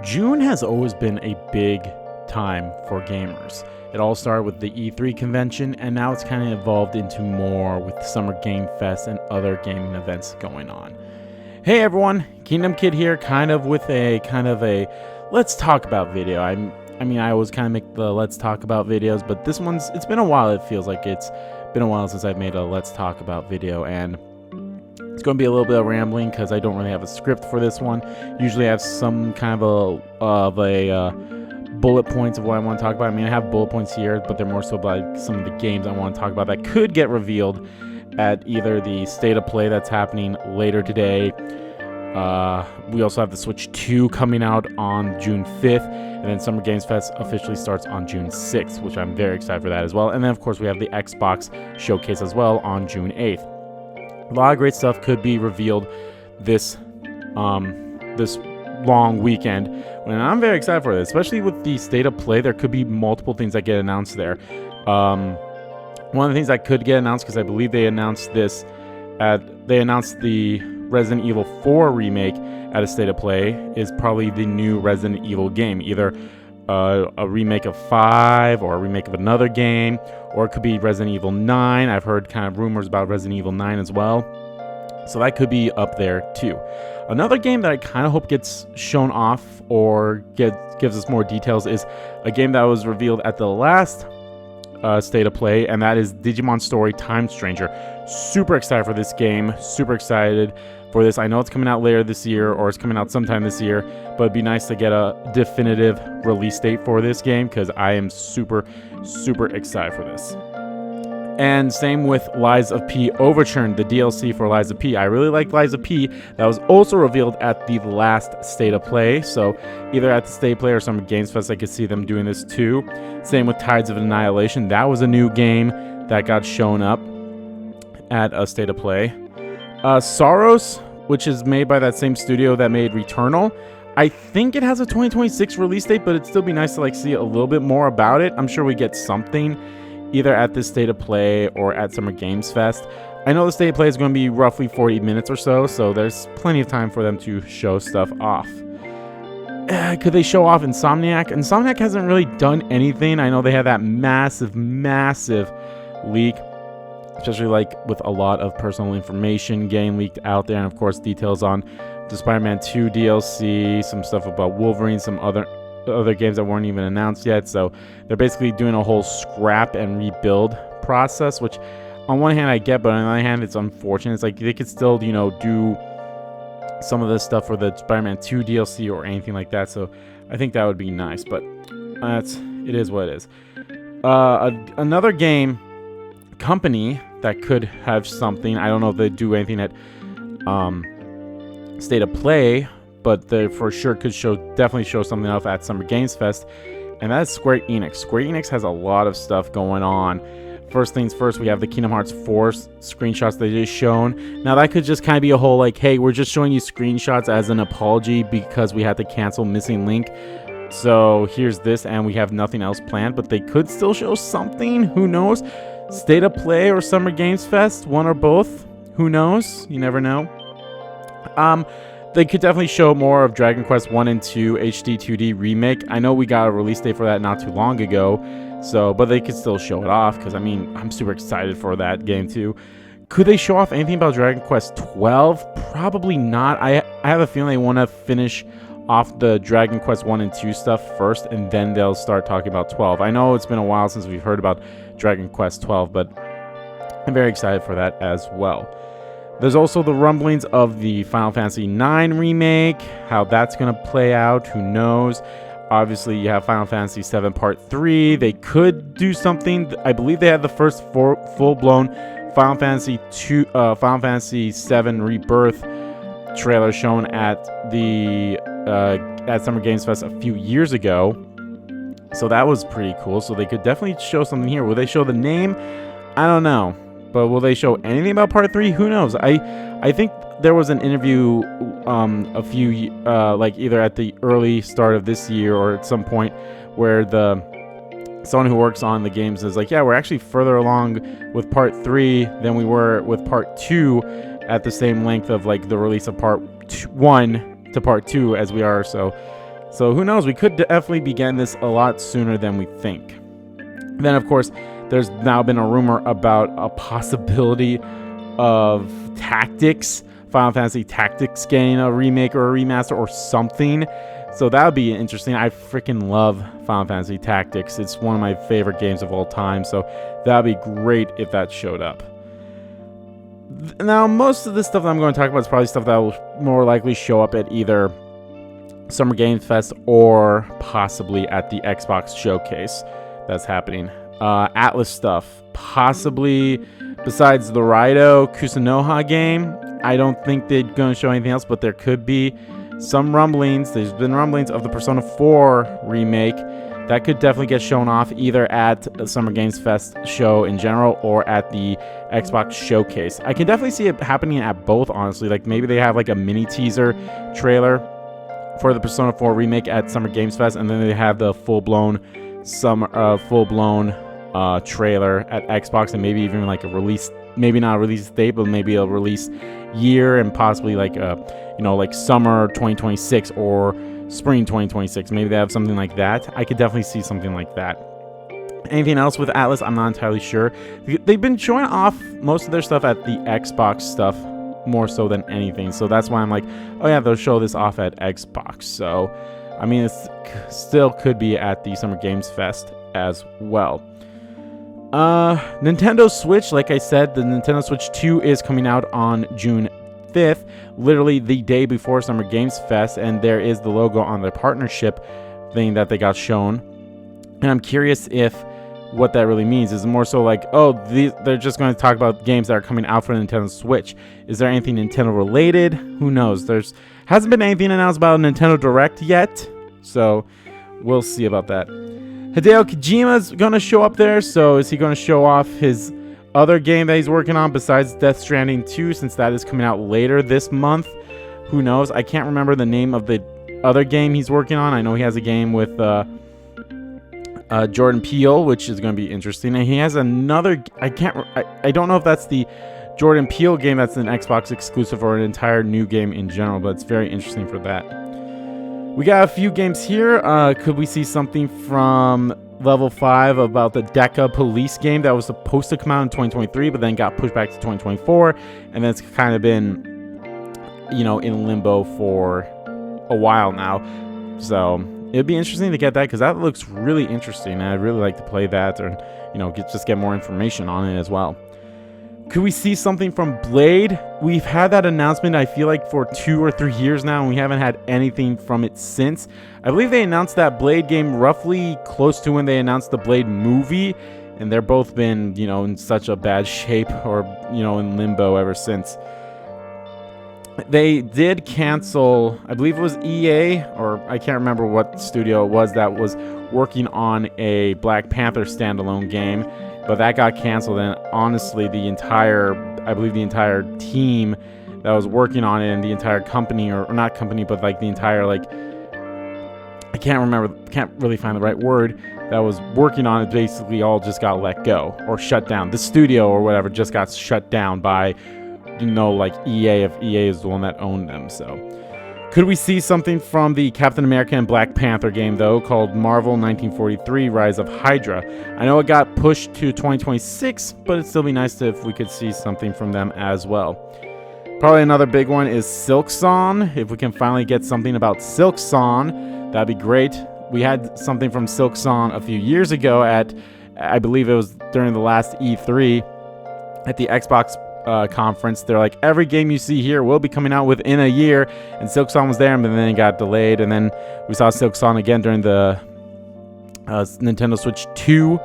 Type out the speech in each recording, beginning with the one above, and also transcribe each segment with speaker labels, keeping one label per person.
Speaker 1: June has always been a big time for gamers. It all started with the E3 convention, and now it's kind of evolved into more with Summer Game Fest and other gaming events going on. Hey everyone, Kingdom Kid here, kind of with a let's talk about video. I always kind of make the let's talk about videos, but it's been a while. It feels like it's been a while since I've made a let's talk about video, and it's going to be a little bit of rambling because I don't really have a script for this one. Usually I have some kind of a bullet points of what I want to talk about. I have bullet points here, but they're more so about some of the games I want to talk about that could get revealed at either the State of Play that's happening later today. We also have the Switch 2 coming out on June 5th, and then Summer Games Fest officially starts on June 6th, which I'm very excited for that as well. And then, of course, we have the Xbox Showcase as well on June 8th. A lot of great stuff could be revealed this long weekend, and I'm very excited for this, especially with the State of Play. There could be multiple things that get announced there. One of the things that could get announced, because I believe they announced the Resident Evil 4 remake at a State of Play, is probably the new Resident Evil game, either a remake of 5 or a remake of another game, or it could be Resident Evil 9. I've heard kind of rumors about Resident Evil 9 as well, so that could be up there too. Another game that I kind of hope gets shown off or gives us more details is a game that was revealed at the last State of Play, and that is Digimon Story Time Stranger. Super excited for this game, super excited for this. I know it's coming out later this year, or it's coming out sometime this year, but it'd be nice to get a definitive release date for this game because I am super excited for this. And same with Lies of P Overturn, the DLC for Lies of P. I really like Lies of P. That was also revealed at the last State of Play, so either at the State of Play or Summer Games Fest, I could see them doing this too. Same with Tides of Annihilation. That was a new game that got shown up at a State of Play. Sorrows, which is made by that same studio that made Returnal. I think it has a 2026 release date, but it'd still be nice to see a little bit more about it. I'm sure we get something either at this State of Play or at Summer Games Fest. I know the State of Play is going to be roughly 40 minutes or so there's plenty of time for them to show stuff off. Could they show off Insomniac? Insomniac hasn't really done anything. I know they had that massive leak, especially with a lot of personal information getting leaked out there, and of course details on the Spider-Man 2 DLC, some stuff about Wolverine, some other games that weren't even announced yet. So they're basically doing a whole scrap and rebuild process, which on one hand I get, but on the other hand it's unfortunate. It's they could still do some of this stuff for the Spider-Man 2 DLC or anything like that, so I think that would be nice, but it is what it is. Another game company that could have something, I don't know if they do anything at State of Play, but they for sure could definitely show something off at Summer Games Fest, and that's Square Enix. Square Enix has a lot of stuff going on. First things first, we have the Kingdom Hearts 4 screenshots they just shown. Now that could just kind of be a whole hey, we're just showing you screenshots as an apology because we had to cancel Missing Link. So here's this, and we have nothing else planned, but they could still show something. Who knows? State of Play or Summer Games Fest, one or both. Who knows? You never know. They could definitely show more of Dragon Quest 1 and 2 HD 2D Remake. I know we got a release date for that not too long ago, but they could still show it off because I'm super excited for that game too. Could they show off anything about Dragon Quest 12? Probably not. I have a feeling they want to finish off the Dragon Quest 1 and 2 stuff first, and then they'll start talking about 12. I know it's been a while since we've heard about Dragon Quest 12, but I'm very excited for that as well. There's also the rumblings of the Final Fantasy IX remake, how that's going to play out, who knows. Obviously, you have Final Fantasy VII Part 3. They could do something. I believe they had the first full-blown Final Fantasy VII Rebirth trailer shown at Summer Games Fest a few years ago. So that was pretty cool. So they could definitely show something here. Will they show the name? I don't know. But will they show anything about Part 3? Who knows? I think there was an interview either at the early start of this year or at some point where someone who works on the games is yeah, we're actually further along with Part 3 than we were with Part 2 at the same length of the release of Part 1 to Part 2 as we are. So So who knows? We could definitely be getting this a lot sooner than we think. Then, of course, there's now been a rumor about a possibility of Tactics, Final Fantasy Tactics getting a remake or a remaster or something. So that would be interesting. I freaking love Final Fantasy Tactics. It's one of my favorite games of all time. So that would be great if that showed up. Now, most of the stuff that I'm going to talk about is probably stuff that will more likely show up at either Summer Games Fest or possibly at the Xbox Showcase that's happening. Atlas stuff, possibly besides the Raido Kusunoha game. I don't think they're going to show anything else, but there could be some rumblings. There's been rumblings of the Persona 4 remake. That could definitely get shown off either at the Summer Games Fest show in general or at the Xbox Showcase. I can definitely see it happening at both, honestly. Like maybe they have like a mini teaser trailer for the Persona 4 remake at Summer Games Fest, and then they have the full-blown trailer at Xbox, and maybe even like a release, maybe not a release date, but maybe a release year, and possibly like like summer 2026 or spring 2026. Maybe they have something like that. I could definitely see something like that. Anything else with Atlas, I'm not entirely sure. They've been showing off most of their stuff at the Xbox stuff more so than anything, so that's why I'm like, oh yeah, they'll show this off at Xbox. So I mean, it still could be at the Summer Games Fest as well. Nintendo Switch, like I said, the Nintendo Switch 2 is coming out on June 5th, literally the day before Summer Games Fest, and there is the logo on their partnership thing that they got shown. And I'm curious if what that really means is more so like, oh, they're just going to talk about games that are coming out for the Nintendo Switch. Is there anything Nintendo related? Who knows? There's hasn't been anything announced about a Nintendo Direct yet, so we'll see about that. Hideo Kojima's going to show up there, so is he going to show off his other game that he's working on besides Death Stranding 2, since that is coming out later this month? Who knows? I can't remember the name of the other game he's working on. I know he has a game with Jordan Peele, which is going to be interesting, and he has another. I don't know if that's the Jordan Peele game that's an Xbox exclusive or an entire new game in general, but it's very interesting for that. We got a few games here. Could we see something from Level 5 about the Deca Police game that was supposed to come out in 2023, but then got pushed back to 2024, and then it's kind of been, in limbo for a while now. So it'd be interesting to get that, because that looks really interesting, and I'd really like to play that, or just get more information on it as well. Could we see something from Blade? We've had that announcement, I feel like, for 2 or 3 years now, and we haven't had anything from it since. I believe they announced that Blade game roughly close to when they announced the Blade movie, and they're both been, in such a bad shape, or, in limbo ever since. They did cancel, I believe it was EA, or I can't remember what studio it was that was working on a Black Panther standalone game, but that got canceled, and honestly, the entire team that was working on it, and the entire company, or not company, but like the entire, I can't really find the right word, that was working on it, basically all just got let go, or shut down. The studio or whatever just got shut down by, EA, if EA is the one that owned them. So could we see something from the Captain America and Black Panther game, though, called Marvel 1943 Rise of Hydra? I know it got pushed to 2026, but it'd still be nice if we could see something from them as well. Probably another big one is Silksong. If we can finally get something about Silksong, that'd be great. We had something from Silksong a few years ago at, I believe it was during the last E3 at the Xbox conference. They're like, every game you see here will be coming out within a year, and Silksong was there, and then it got delayed, and then we saw Silksong again during the Nintendo Switch 2,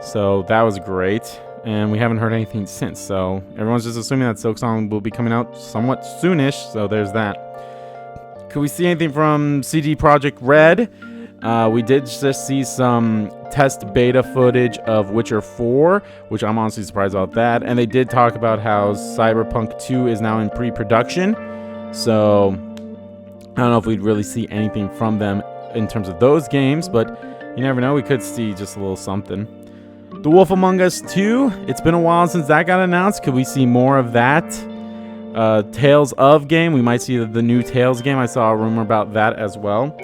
Speaker 1: so that was great, and we haven't heard anything since, so everyone's just assuming that Silksong will be coming out somewhat soonish, so there's that. Could we see anything from CD Projekt Red? We did just see some test beta footage of Witcher 4, which I'm honestly surprised about that. And they did talk about how Cyberpunk 2 is now in pre-production. So I don't know if we'd really see anything from them in terms of those games, but you never know. We could see just a little something. The Wolf Among Us 2, it's been a while since that got announced. Could we see more of that? Tales of game, we might see the new Tales game. I saw a rumor about that as well.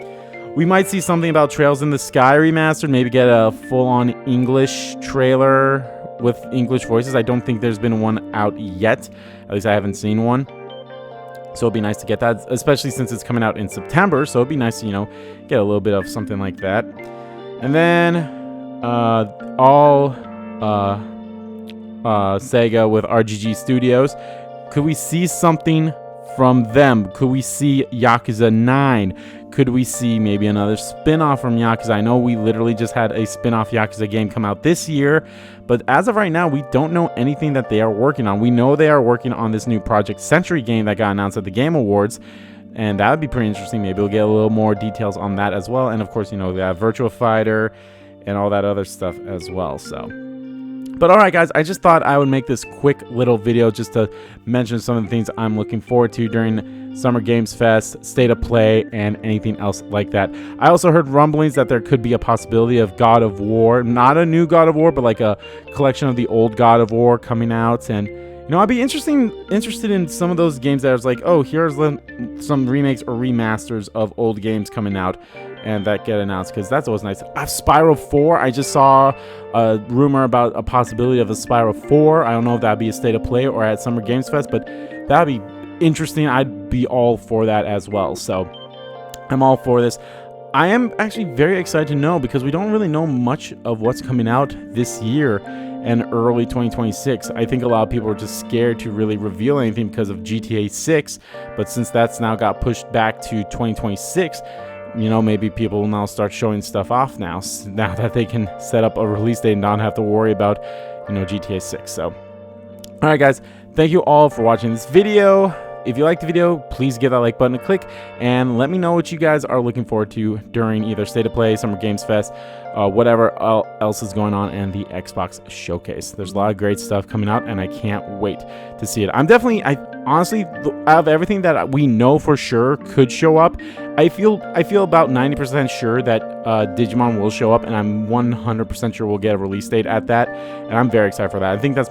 Speaker 1: We might see something about Trails in the Sky remastered, maybe get a full-on English trailer with English voices. I don't think there's been one out yet. At least I haven't seen one. So it'd be nice to get that, especially since it's coming out in September. So it'd be nice to, you know, get a little bit of something like that. And then Sega with RGG Studios. Could we see something from them? Could we see Yakuza 9? Could we see maybe another spin-off from Yakuza? I know we literally just had a spin-off Yakuza game come out this year, but as of right now, we don't know anything that they are working on. We know they are working on this new Project Century game that got announced at the Game Awards, and that would be pretty interesting. Maybe we'll get a little more details on that as well. And of course, you know, they have Virtua Fighter and all that other stuff as well, so... But alright guys, I just thought I would make this quick little video just to mention some of the things I'm looking forward to during Summer Games Fest, State of Play, and anything else like that. I also heard rumblings that there could be a possibility of God of War, not a new God of War, but like a collection of the old God of War coming out. And you know, I'd be interested in some of those games that was like, oh, here's some remakes or remasters of old games coming out and that get announced, because that's always nice. I have Spyro 4. I just saw a rumor about a possibility of a Spyro 4. I don't know if that'd be a State of Play or at Summer Games Fest, but that'd be interesting. I'd be all for that as well. So I'm all for this. I am actually very excited to know, because we don't really know much of what's coming out this year and early 2026. I think a lot of people are just scared to really reveal anything because of GTA 6, but since that's now got pushed back to 2026, you know, maybe people will now start showing stuff off now that they can set up a release date and not have to worry about, you know, GTA 6. So, all right, guys, thank you all for watching this video. If you liked the video, please give that like button a click and let me know what you guys are looking forward to during either State of Play, Summer Games Fest, whatever else is going on, and the Xbox Showcase. There's a lot of great stuff coming out, and I can't wait to see it. I honestly, out of everything that we know for sure could show up, I feel about 90% sure that Digimon will show up, and I'm 100% sure we'll get a release date at that, and I'm very excited for that. I think that's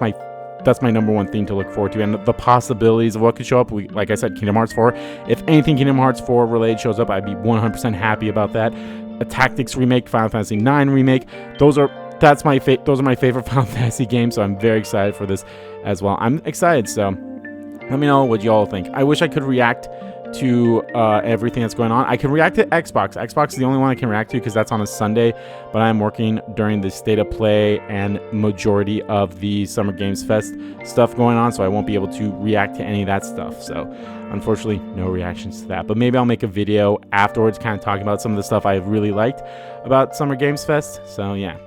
Speaker 1: my number one thing to look forward to, and the possibilities of what could show up. Like I said, Kingdom Hearts 4. If anything Kingdom Hearts 4 related shows up, I'd be 100% happy about that. A Tactics remake, Final Fantasy 9 remake. Those are my favorite Final Fantasy games, so I'm very excited for this as well. I'm excited, so let me know what you all think. I wish I could react to everything that's going on. I can react to Xbox. Xbox is the only one I can react to because that's on a Sunday, but I'm working during the State of Play and majority of the Summer Games Fest stuff going on, so I won't be able to react to any of that stuff. So unfortunately, no reactions to that, but maybe I'll make a video afterwards kind of talking about some of the stuff I really liked about Summer Games Fest. So yeah.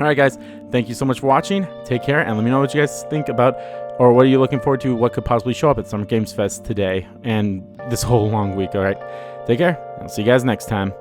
Speaker 1: All right, guys, thank you so much for watching. Take care, and let me know what you guys think about, or what are you looking forward to, what could possibly show up at Summer Games Fest today and this whole long week. All right, take care. I'll see you guys next time.